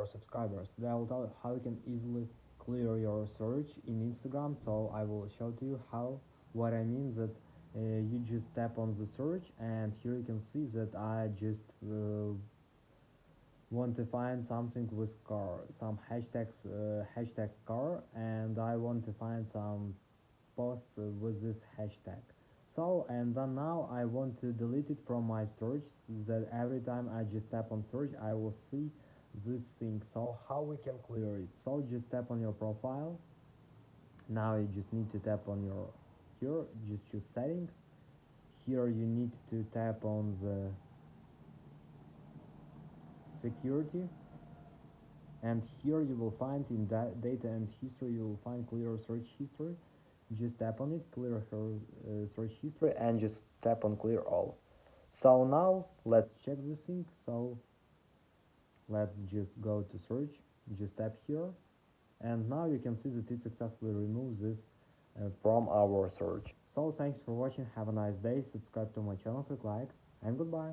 your subscribers. Today I will tell you how you can easily clear your search in Instagram. So I will show to you how what I mean that you just tap on the search, and here you can see that I just want to find something with car, some hashtags, hashtag car, and I want to find some posts with this hashtag. So and then now I want to delete it from my search, that every time I just tap on search I will see this thing. So how we can clear it? So just tap on your profile. Now you just need to tap on your, here just choose settings. Here you need to tap on the security, and here you will find in data and history, you will find clear search history. Just tap on it, clear her search history, and just tap on clear all. So now let's check this thing. So let's just go to search, just tap here, and now you can see that it successfully removes this from our search. So thanks for watching, have a nice day, subscribe to my channel, click like, and goodbye.